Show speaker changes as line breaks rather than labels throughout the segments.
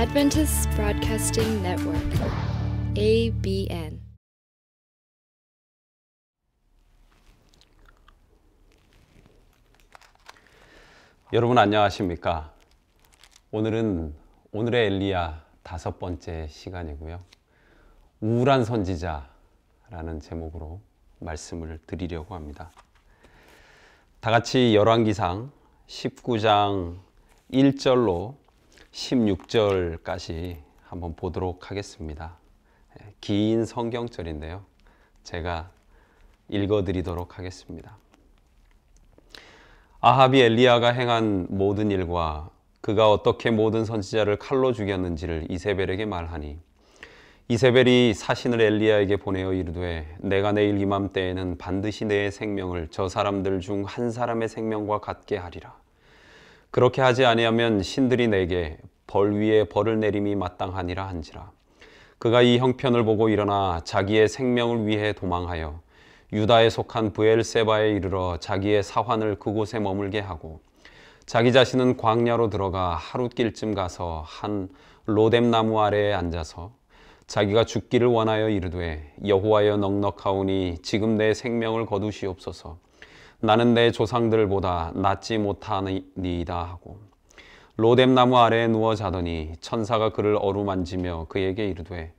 Adventist Broadcasting Network, ABN.
여러분 안녕하십니까? 오늘은 오늘의 엘리야 5번째 시간이고요. 우울한 선지자라는 제목으로 말씀을 드리려고 합니다. 다 같이 열왕기상 19장 1절로 16절까지 한번 보도록 하겠습니다. 긴 성경절인데요. 제가 읽어드리도록 하겠습니다. 아합이 엘리야가 행한 모든 일과 그가 어떻게 모든 선지자를 칼로 죽였는지를 이세벨에게 말하니 이세벨이 사신을 엘리야에게 보내어 이르되 내가 내일 이맘때에는 반드시 내 생명을 저 사람들 중 한 사람의 생명과 같게 하리라. 그렇게 하지 아니하면 신들이 내게 벌 위에 벌을 내림이 마땅하니라 한지라. 그가 이 형편을 보고 일어나 자기의 생명을 위해 도망하여 유다에 속한 브엘세바에 이르러 자기의 사환을 그곳에 머물게 하고 자기 자신은 광야로 들어가 하룻길쯤 가서 한 로뎀나무 아래에 앉아서 자기가 죽기를 원하여 이르되 여호와여 넉넉하오니 지금 내 생명을 거두시옵소서. 나는 내 조상들보다 낫지 못하니이다 하고 로뎀나무 아래에 누워 자더니 천사가 그를 어루만지며 그에게 이르되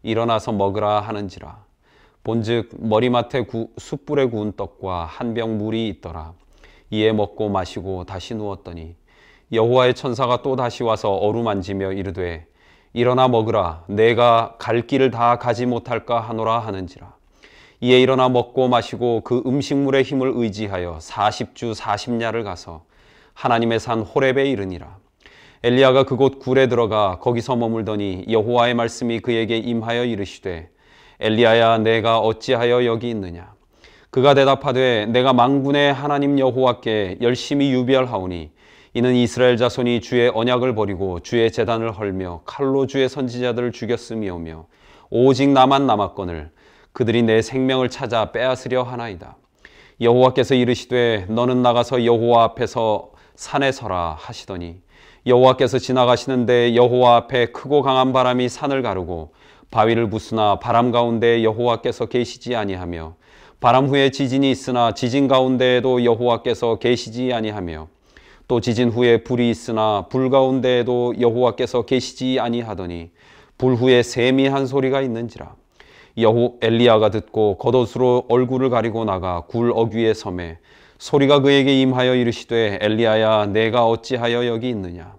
일어나서 먹으라 하는지라. 본즉 머리맡에 숯불에 구운 떡과 한 병 물이 있더라. 이에 먹고 마시고 다시 누웠더니 여호와의 천사가 또 다시 와서 어루만지며 이르되 일어나 먹으라. 내가 갈 길을 다 가지 못할까 하노라 하는지라. 이에 일어나 먹고 마시고 그 음식물의 힘을 의지하여 40주 40야를 가서 하나님의 산 호렙에 이르니라. 엘리야가 그곳 굴에 들어가 거기서 머물더니 여호와의 말씀이 그에게 임하여 이르시되 엘리야야 내가 어찌하여 여기 있느냐. 그가 대답하되 내가 만군의 하나님 여호와께 열심히 유별하오니 이는 이스라엘 자손이 주의 언약을 버리고 주의 제단을 헐며 칼로 주의 선지자들을 죽였음이오며 오직 나만 남았거늘 그들이 내 생명을 찾아 빼앗으려 하나이다. 여호와께서 이르시되 너는 나가서 여호와 앞에서 산에 서라 하시더니 여호와께서 지나가시는데 여호와 앞에 크고 강한 바람이 산을 가르고 바위를 부수나 바람 가운데 여호와께서 계시지 아니하며 바람 후에 지진이 있으나 지진 가운데에도 여호와께서 계시지 아니하며 또 지진 후에 불이 있으나 불 가운데에도 여호와께서 계시지 아니하더니 불 후에 샘이 한 소리가 있는지라. 엘리야가 듣고 겉옷으로 얼굴을 가리고 나가 굴 어귀에 섬에 소리가 그에게 임하여 이르시되 엘리야야 내가 어찌하여 여기 있느냐.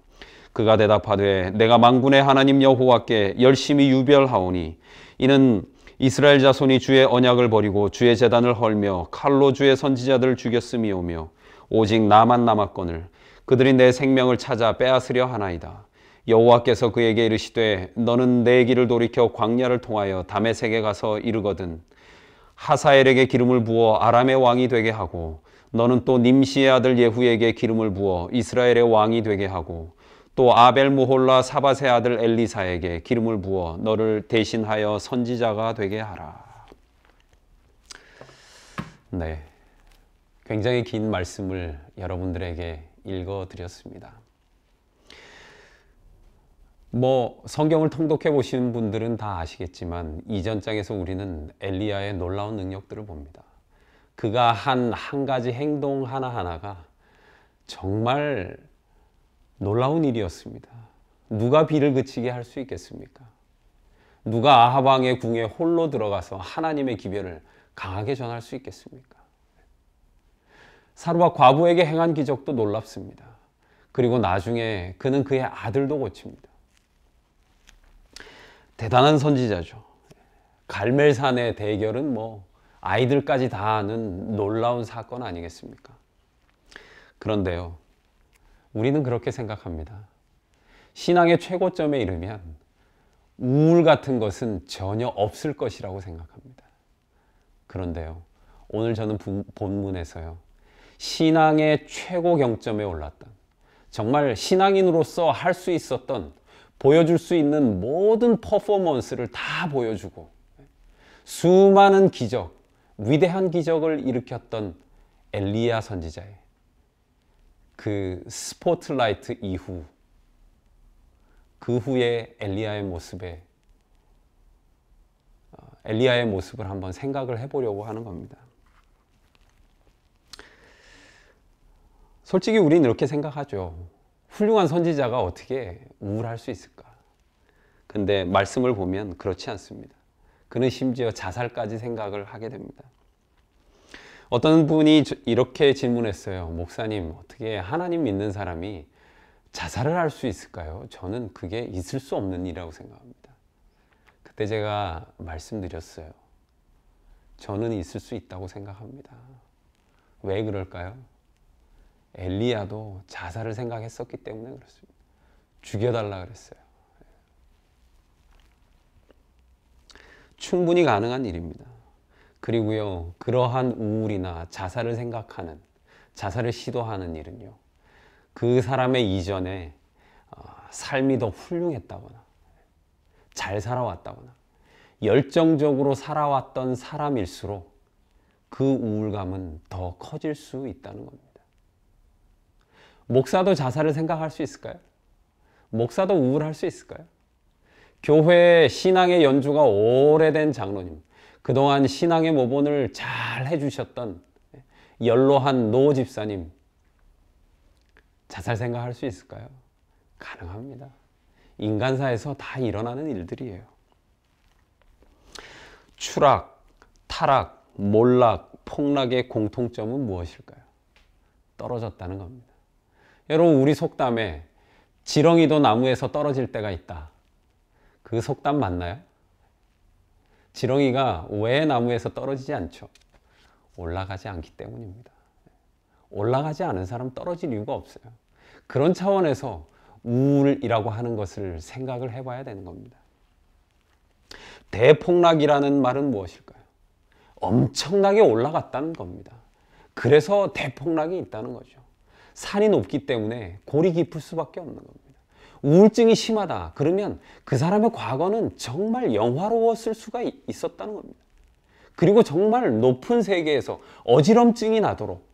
그가 대답하되 내가 만군의 하나님 여호와께 열심히 유별하오니 이는 이스라엘 자손이 주의 언약을 버리고 주의 제단을 헐며 칼로 주의 선지자들을 죽였음이오며 오직 나만 남았거늘 그들이 내 생명을 찾아 빼앗으려 하나이다. 여호와께서 그에게 이르시되 너는 내 길을 돌이켜 광야를 통하여 다메섹에 가서 이르거든 하사엘에게 기름을 부어 아람의 왕이 되게 하고 너는 또 님시의 아들 예후에게 기름을 부어 이스라엘의 왕이 되게 하고 또 아벨 무홀라 사밧의 아들 엘리사에게 기름을 부어 너를 대신하여 선지자가 되게 하라. 네, 굉장히 긴 말씀을 여러분들에게 읽어드렸습니다. 성경을 통독해 보신 분들은 다 아시겠지만 이전 장에서 우리는 엘리야의 놀라운 능력들을 봅니다. 그가 한 가지 행동 하나하나가 정말 놀라운 일이었습니다. 누가 비를 그치게 할 수 있겠습니까? 누가 아합 왕의 궁에 홀로 들어가서 하나님의 기별을 강하게 전할 수 있겠습니까? 사르와 과부에게 행한 기적도 놀랍습니다. 그리고 나중에 그는 그의 아들도 고칩니다. 대단한 선지자죠. 갈멜산의 대결은 아이들까지 다 아는 놀라운 사건 아니겠습니까? 그런데요, 우리는 그렇게 생각합니다. 신앙의 최고점에 이르면 우울 같은 것은 전혀 없을 것이라고 생각합니다. 그런데요, 오늘 저는 본문에서요, 신앙의 최고 경점에 올랐던, 정말 신앙인으로서 할 수 있었던, 보여줄 수 있는 모든 퍼포먼스를 다 보여주고 수많은 기적, 위대한 기적을 일으켰던 엘리야 선지자의 그 스포트라이트 이후 그 후에 엘리야의 모습을 한번 생각을 해보려고 하는 겁니다. 솔직히 우리는 이렇게 생각하죠. 훌륭한 선지자가 어떻게 우울할 수 있을까? 근데 말씀을 보면 그렇지 않습니다. 그는 심지어 자살까지 생각을 하게 됩니다. 어떤 분이 이렇게 질문했어요. 목사님, 어떻게 하나님 믿는 사람이 자살을 할 수 있을까요? 저는 그게 있을 수 없는 일이라고 생각합니다. 그때 제가 말씀드렸어요. 저는 있을 수 있다고 생각합니다. 왜 그럴까요? 엘리야도 자살을 생각했었기 때문에 그렇습니다. 죽여달라 그랬어요. 충분히 가능한 일입니다. 그리고요, 그러한 우울이나 자살을 생각하는, 자살을 시도하는 일은요, 그 사람의 이전에 삶이 더 훌륭했다거나 잘 살아왔다거나 열정적으로 살아왔던 사람일수록 그 우울감은 더 커질 수 있다는 겁니다. 목사도 자살을 생각할 수 있을까요? 목사도 우울할 수 있을까요? 교회 신앙의 연주가 오래된 장로님, 그동안 신앙의 모본을 잘 해주셨던 연로한 노 집사님, 자살 생각할 수 있을까요? 가능합니다. 인간사에서 다 일어나는 일들이에요. 추락, 타락, 몰락, 폭락의 공통점은 무엇일까요? 떨어졌다는 겁니다. 여러분, 우리 속담에 지렁이도 나무에서 떨어질 때가 있다. 그 속담 맞나요? 지렁이가 왜 나무에서 떨어지지 않죠? 올라가지 않기 때문입니다. 올라가지 않은 사람 떨어질 이유가 없어요. 그런 차원에서 우울이라고 하는 것을 생각을 해봐야 되는 겁니다. 대폭락이라는 말은 무엇일까요? 엄청나게 올라갔다는 겁니다. 그래서 대폭락이 있다는 거죠. 산이 높기 때문에 골이 깊을 수밖에 없는 겁니다. 우울증이 심하다. 그러면 그 사람의 과거는 정말 영화로웠을 수가 있었다는 겁니다. 그리고 정말 높은 세계에서 어지럼증이 나도록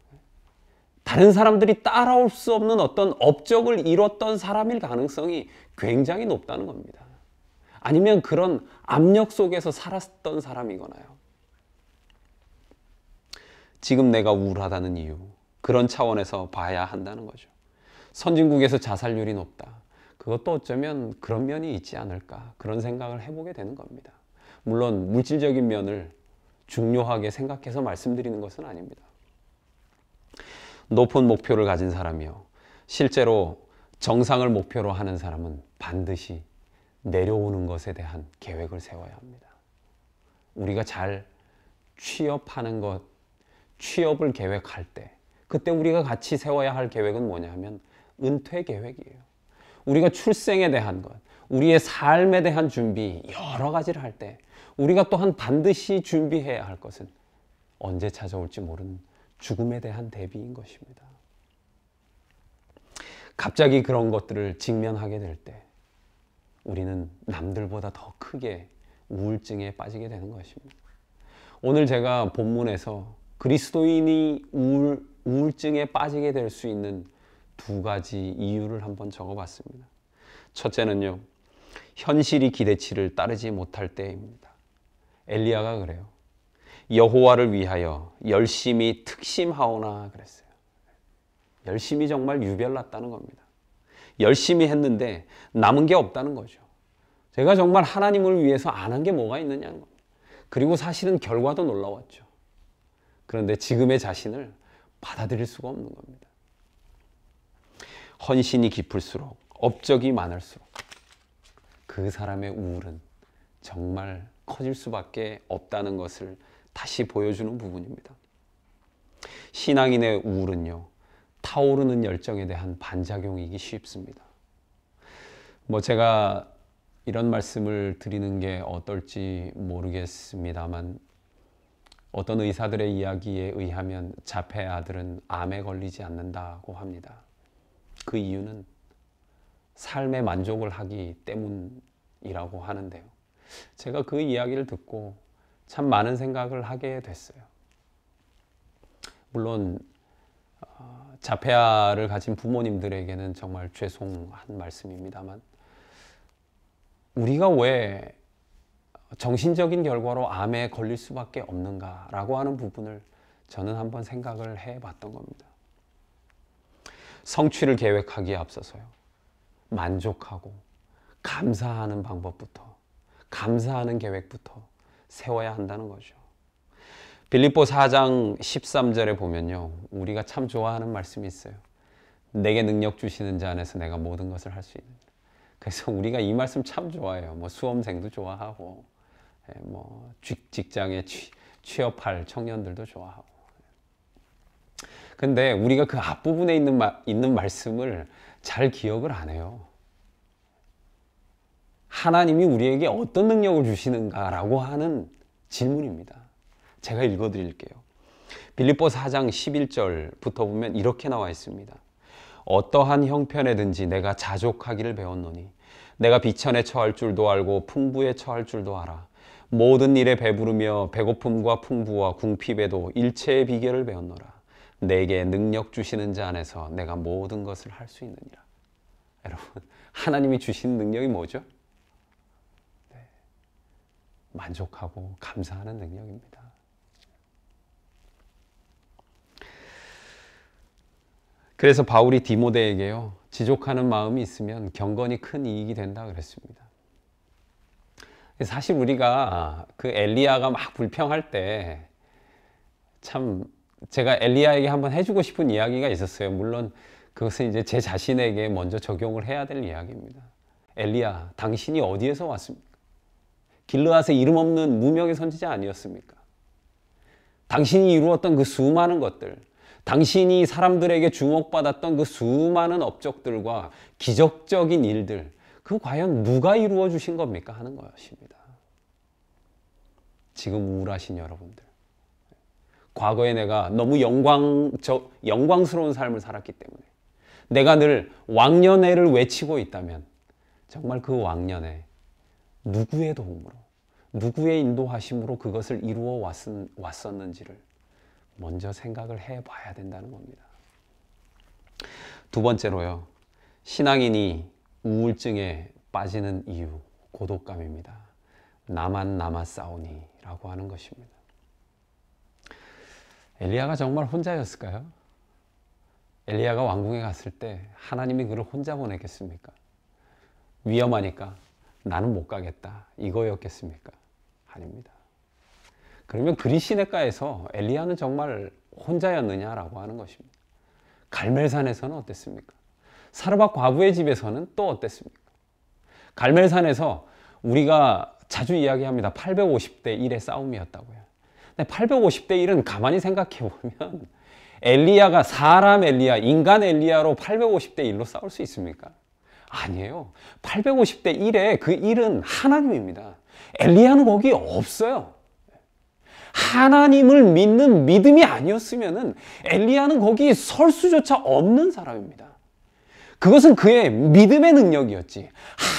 다른 사람들이 따라올 수 없는 어떤 업적을 이뤘던 사람일 가능성이 굉장히 높다는 겁니다. 아니면 그런 압력 속에서 살았던 사람이거나요. 지금 내가 우울하다는 이유, 그런 차원에서 봐야 한다는 거죠. 선진국에서 자살률이 높다. 그것도 어쩌면 그런 면이 있지 않을까, 그런 생각을 해보게 되는 겁니다. 물론 물질적인 면을 중요하게 생각해서 말씀드리는 것은 아닙니다. 높은 목표를 가진 사람이요, 실제로 정상을 목표로 하는 사람은 반드시 내려오는 것에 대한 계획을 세워야 합니다. 우리가 잘 취업하는 것, 취업을 계획할 때 그때 우리가 같이 세워야 할 계획은 뭐냐 하면 은퇴 계획이에요. 우리가 출생에 대한 것, 우리의 삶에 대한 준비 여러 가지를 할 때 우리가 또한 반드시 준비해야 할 것은 언제 찾아올지 모르는 죽음에 대한 대비인 것입니다. 갑자기 그런 것들을 직면하게 될 때 우리는 남들보다 더 크게 우울증에 빠지게 되는 것입니다. 오늘 제가 본문에서 그리스도인이 우울증에 빠지게 될 수 있는 두 가지 이유를 한번 적어봤습니다. 첫째는요, 현실이 기대치를 따르지 못할 때입니다. 엘리야가 그래요. 여호와를 위하여 열심히 특심하오나 그랬어요. 열심히 정말 유별났다는 겁니다. 열심히 했는데 남은 게 없다는 거죠. 제가 정말 하나님을 위해서 안 한 게 뭐가 있느냐는 겁니다. 그리고 사실은 결과도 놀라웠죠. 그런데 지금의 자신을 받아들일 수가 없는 겁니다. 헌신이 깊을수록, 업적이 많을수록 그 사람의 우울은 정말 커질 수밖에 없다는 것을 다시 보여주는 부분입니다. 신앙인의 우울은요, 타오르는 열정에 대한 반작용이기 쉽습니다. 제가 이런 말씀을 드리는 게 어떨지 모르겠습니다만, 어떤 의사들의 이야기에 의하면 자폐 아들은 암에 걸리지 않는다고 합니다. 그 이유는 삶의 만족을 하기 때문이라고 하는데요. 제가 그 이야기를 듣고 참 많은 생각을 하게 됐어요. 물론 자폐아를 가진 부모님들에게는 정말 죄송한 말씀입니다만, 우리가 왜 정신적인 결과로 암에 걸릴 수밖에 없는가라고 하는 부분을 저는 한번 생각을 해봤던 겁니다. 성취를 계획하기에 앞서서요. 만족하고 감사하는 방법부터, 감사하는 계획부터 세워야 한다는 거죠. 빌립보 4장 13절에 보면요. 우리가 참 좋아하는 말씀이 있어요. 내게 능력 주시는 자 안에서 내가 모든 것을 할 수 있는. 그래서 우리가 이 말씀 참 좋아해요. 뭐 수험생도 좋아하고, 뭐 직장에 취업할 청년들도 좋아하고. 근데 우리가 그 앞부분에 있는 말씀을 잘 기억을 안 해요. 하나님이 우리에게 어떤 능력을 주시는가라고 하는 질문입니다. 제가 읽어드릴게요. 빌립보 4장 11절부터 보면 이렇게 나와 있습니다. 어떠한 형편에든지 내가 자족하기를 배웠노니 내가 비천에 처할 줄도 알고 풍부에 처할 줄도 알아. 모든 일에 배부르며 배고픔과 풍부와 궁핍에도 일체의 비결을 배웠노라. 내게 능력 주시는 자 안에서 내가 모든 것을 할 수 있느니라. 여러분, 하나님이 주신 능력이 뭐죠? 네, 만족하고 감사하는 능력입니다. 그래서 바울이 디모데에게요, 지족하는 마음이 있으면 경건이 큰 이익이 된다 그랬습니다. 사실 우리가 그 엘리야가 막 불평할 때 참 제가 엘리야에게 한번 해주고 싶은 이야기가 있었어요. 물론 그것은 이제 제 자신에게 먼저 적용을 해야 될 이야기입니다. 엘리야, 당신이 어디에서 왔습니까? 길르앗의 이름 없는 무명의 선지자 아니었습니까? 당신이 이루었던 그 수많은 것들, 당신이 사람들에게 주목받았던 그 수많은 업적들과 기적적인 일들, 그 과연 누가 이루어 주신 겁니까? 하는 것입니다. 지금 우울하신 여러분들, 과거에 내가 너무 영광스러운 삶을 살았기 때문에 내가 늘 왕년회를 외치고 있다면 정말 그 왕년회 누구의 도움으로, 누구의 인도하심으로 그것을 이루어 왔었는지를 먼저 생각을 해봐야 된다는 겁니다. 두 번째로요, 신앙인이 우울증에 빠지는 이유, 고독감입니다. 나만 남았사오니 라고 하는 것입니다. 엘리야가 정말 혼자였을까요? 엘리야가 왕궁에 갔을 때 하나님이 그를 혼자 보냈겠습니까? 위험하니까 나는 못 가겠다, 이거였겠습니까? 아닙니다. 그러면 그리 시냇가에서 엘리야는 정말 혼자였느냐라고 하는 것입니다. 갈멜산에서는 어땠습니까? 사르밧 과부의 집에서는 또 어땠습니까? 갈멜산에서 우리가 자주 이야기합니다. 850대 1의 싸움이었다고요. 근데 850대 1은 가만히 생각해 보면 엘리야가 사람 엘리야, 인간 엘리야로 850대 1로 싸울 수 있습니까? 아니에요. 850대 1의 그 1은 하나님입니다. 엘리야는 거기 없어요. 하나님을 믿는 믿음이 아니었으면 엘리야는 거기 설 수조차 없는 사람입니다. 그것은 그의 믿음의 능력이었지,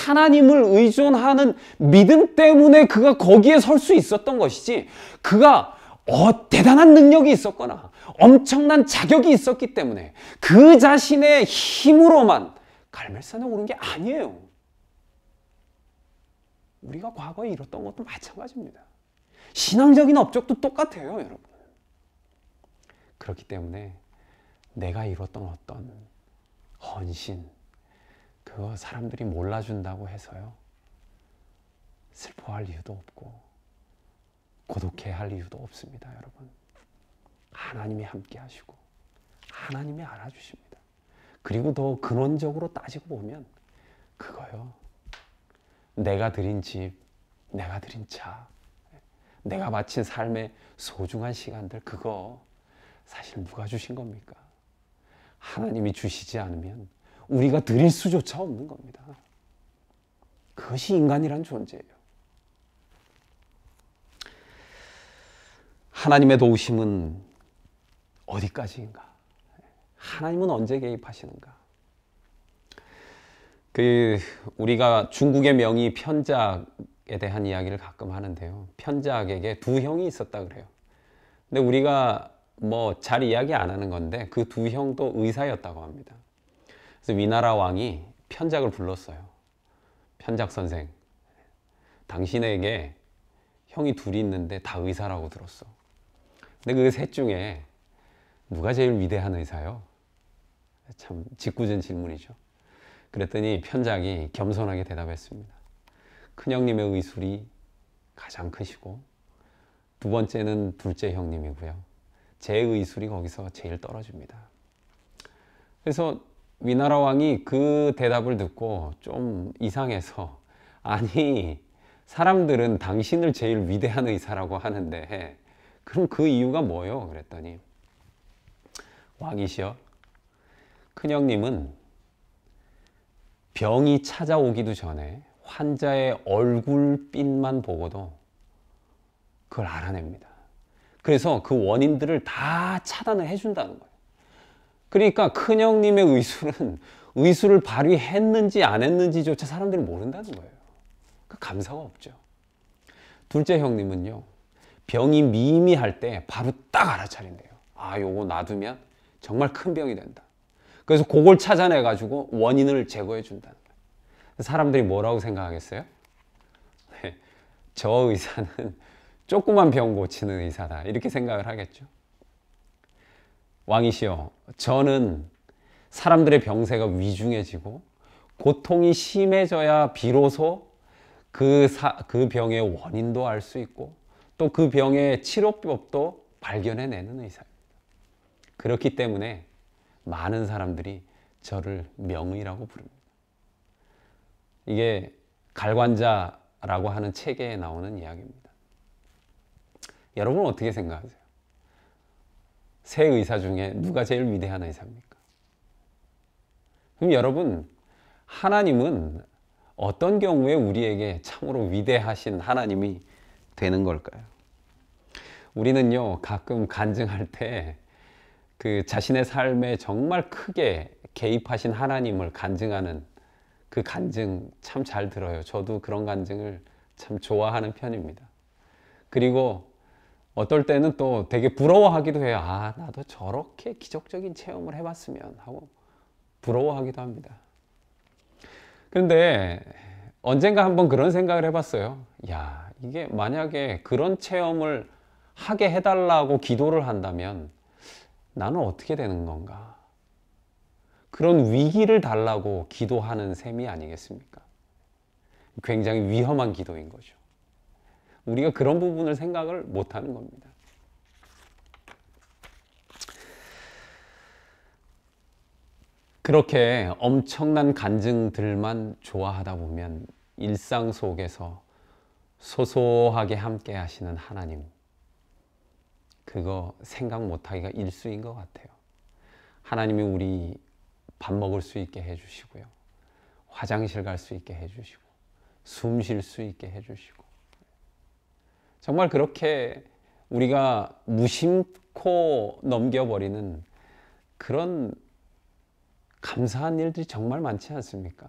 하나님을 의존하는 믿음 때문에 그가 거기에 설 수 있었던 것이지, 그가 대단한 능력이 있었거나 엄청난 자격이 있었기 때문에 그 자신의 힘으로만 갈멜산에 오른 게 아니에요. 우리가 과거에 이뤘던 것도 마찬가지입니다. 신앙적인 업적도 똑같아요, 여러분. 그렇기 때문에 내가 이뤘던 어떤 헌신, 그거 사람들이 몰라준다고 해서요, 슬퍼할 이유도 없고 고독해야 할 이유도 없습니다, 여러분. 하나님이 함께 하시고 하나님이 알아주십니다. 그리고 더 근원적으로 따지고 보면 그거요, 내가 드린 집, 내가 드린 차, 내가 바친 삶의 소중한 시간들, 그거 사실 누가 주신 겁니까? 하나님이 주시지 않으면 우리가 드릴 수조차 없는 겁니다. 그것이 인간이란 존재예요. 하나님의 도우심은 어디까지인가? 하나님은 언제 개입하시는가? 우리가 중국의 명의 편작에 대한 이야기를 가끔 하는데요. 편작에게 두 형이 있었다 그래요. 근데 우리가 뭐 잘 이야기 안 하는 건데 그 두 형도 의사였다고 합니다. 그래서 위나라 왕이 편작을 불렀어요. 편작 선생, 당신에게 형이 둘이 있는데 다 의사라고 들었어. 근데 그 셋 중에 누가 제일 위대한 의사요? 참 짓궂은 질문이죠. 그랬더니 편장이 겸손하게 대답했습니다. 큰형님의 의술이 가장 크시고 두 번째는 둘째 형님이고요. 제 의술이 거기서 제일 떨어집니다. 그래서 위나라 왕이 그 대답을 듣고 좀 이상해서 아니 사람들은 당신을 제일 위대한 의사라고 하는데 그럼 그 이유가 뭐예요? 그랬더니 왕이시여 큰형님은 병이 찾아오기도 전에 환자의 얼굴빛만 보고도 그걸 알아냅니다. 그래서 그 원인들을 다 차단을 해준다는 거예요. 그러니까 큰형님의 의술은 의술을 발휘했는지 안 했는지조차 사람들이 모른다는 거예요. 그 감사가 없죠. 둘째 형님은요, 병이 미미할 때 바로 딱 알아차린대요. 아, 요거 놔두면 정말 큰 병이 된다. 그래서 그걸 찾아내가지고 원인을 제거해 준다는 거예요. 사람들이 뭐라고 생각하겠어요? 네, 저 의사는 조그만 병 고치는 의사다. 이렇게 생각을 하겠죠. 왕이시여, 저는 사람들의 병세가 위중해지고 고통이 심해져야 비로소 그 병의 원인도 알 수 있고 또 그 병의 치료법도 발견해내는 의사입니다. 그렇기 때문에 많은 사람들이 저를 명의라고 부릅니다. 이게 갈관자라고 하는 책에 나오는 이야기입니다. 여러분은 어떻게 생각하세요? 세 의사 중에 누가 제일 위대한 의사입니까? 그럼 여러분, 하나님은 어떤 경우에 우리에게 참으로 위대하신 하나님이 되는 걸까요? 우리는요, 가끔 간증할 때 그 자신의 삶에 정말 크게 개입하신 하나님을 간증하는 그 간증 참 잘 들어요. 저도 그런 간증을 참 좋아하는 편입니다. 그리고 어떨 때는 또 되게 부러워하기도 해요. 아, 나도 저렇게 기적적인 체험을 해봤으면 하고 부러워하기도 합니다. 그런데 언젠가 한번 그런 생각을 해봤어요. 야, 이게 만약에 그런 체험을 하게 해달라고 기도를 한다면 나는 어떻게 되는 건가? 그런 위기를 달라고 기도하는 셈이 아니겠습니까? 굉장히 위험한 기도인 거죠. 우리가 그런 부분을 생각을 못하는 겁니다. 그렇게 엄청난 간증들만 좋아하다 보면 일상 속에서 소소하게 함께 하시는 하나님, 그거 생각 못하기가 일수인 것 같아요. 하나님이 우리 밥 먹을 수 있게 해주시고요, 화장실 갈 수 있게 해주시고, 숨 쉴 수 있게 해주시고, 정말 그렇게 우리가 무심코 넘겨버리는 그런 감사한 일들이 정말 많지 않습니까?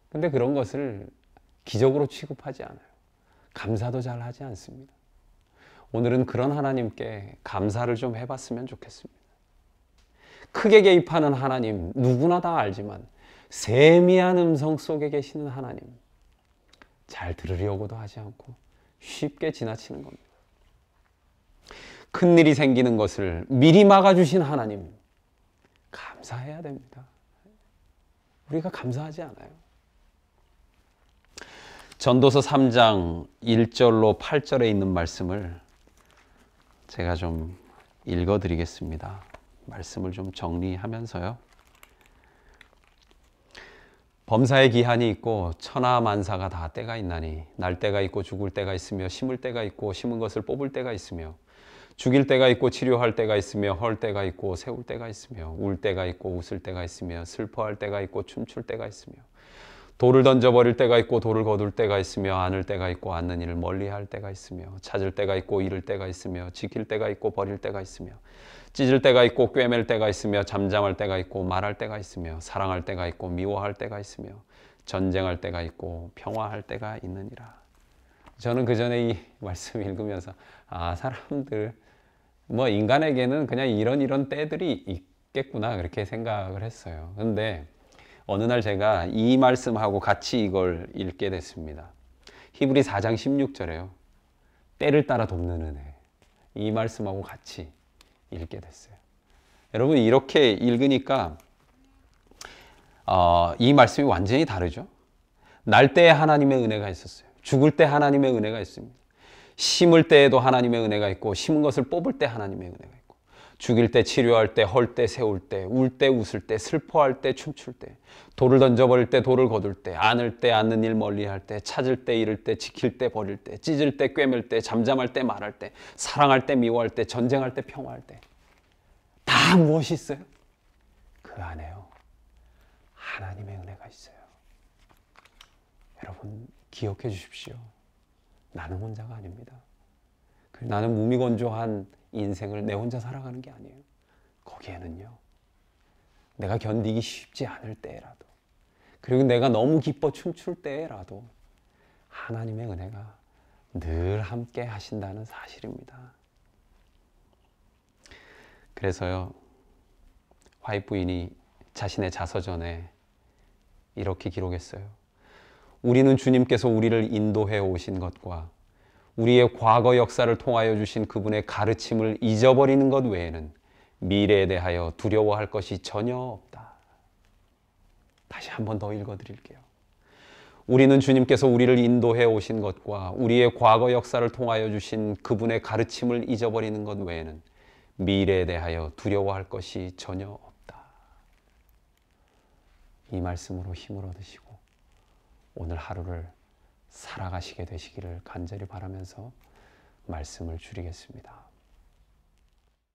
근데 그런 것을 기적으로 취급하지 않아요. 감사도 잘 하지 않습니다. 오늘은 그런 하나님께 감사를 좀 해봤으면 좋겠습니다. 크게 개입하는 하나님, 누구나 다 알지만 세미한 음성 속에 계시는 하나님, 잘 들으려고도 하지 않고 쉽게 지나치는 겁니다. 큰일이 생기는 것을 미리 막아주신 하나님, 감사해야 됩니다. 우리가 감사하지 않아요. 전도서 3장 1절로 8절에 있는 말씀을 제가 좀 읽어드리겠습니다. 말씀을 좀 정리하면서요. 범사의 기한이 있고 천하만사가 다 때가 있나니 날 때가 있고 죽을 때가 있으며 심을 때가 있고 심은 것을 뽑을 때가 있으며 죽일 때가 있고 치료할 때가 있으며 헐 때가 있고 세울 때가 있으며 울 때가 있고 웃을 때가 있으며 슬퍼할 때가 있고 춤출 때가 있으며 돌을 던져버릴 때가 있고 돌을 거둘 때가 있으며 안을 때가 있고 안는 일을 멀리할 때가 있으며 찾을 때가 있고 잃을 때가 있으며 지킬 때가 있고 버릴 때가 있으며 찢을 때가 있고 꿰맬 때가 있으며 잠잠할 때가 있고 말할 때가 있으며 사랑할 때가 있고 미워할 때가 있으며 전쟁할 때가 있고 평화할 때가 있느니라. 저는 그 전에 이 말씀 읽으면서 사람들 인간에게는 그냥 이런 때들이 있겠구나 그렇게 생각을 했어요. 근데 어느 날 제가 이 말씀하고 같이 이걸 읽게 됐습니다. 히브리 4장 16절에요. 때를 따라 돕는 은혜. 이 말씀하고 같이 읽게 됐어요. 여러분 이렇게 읽으니까 이 말씀이 완전히 다르죠. 날 때에 하나님의 은혜가 있었어요. 죽을 때 하나님의 은혜가 있습니다. 심을 때에도 하나님의 은혜가 있고 심은 것을 뽑을 때 하나님의 은혜가 있고 죽일 때, 치료할 때, 헐 때, 세울 때, 울 때, 웃을 때, 슬퍼할 때, 춤출 때, 돌을 던져버릴 때, 돌을 거둘 때, 안을 때, 안는 일 멀리할 때, 찾을 때, 잃을 때, 지킬 때, 버릴 때, 찢을 때, 꿰맬 때, 잠잠할 때, 말할 때, 사랑할 때, 미워할 때, 전쟁할 때, 평화할 때 다 무엇이 있어요? 그 안에요. 하나님의 은혜가 있어요. 여러분 기억해 주십시오. 나는 혼자가 아닙니다. 나는 무미건조한 인생을 내 혼자 살아가는 게 아니에요. 거기에는요, 내가 견디기 쉽지 않을 때라도, 그리고 내가 너무 기뻐 춤출 때라도 하나님의 은혜가 늘 함께 하신다는 사실입니다. 그래서요, 화이트 부인이 자신의 자서전에 이렇게 기록했어요. 우리는 주님께서 우리를 인도해 오신 것과 우리의 과거 역사를 통하여 주신 그분의 가르침을 잊어버리는 것 외에는 미래에 대하여 두려워할 것이 전혀 없다. 다시 한 번 더 읽어드릴게요. 우리는 주님께서 우리를 인도해 오신 것과 우리의 과거 역사를 통하여 주신 그분의 가르침을 잊어버리는 것 외에는 미래에 대하여 두려워할 것이 전혀 없다. 이 말씀으로 힘을 얻으시고 오늘 하루를 살아가시게 되시기를 간절히 바라면서 말씀을 줄이겠습니다.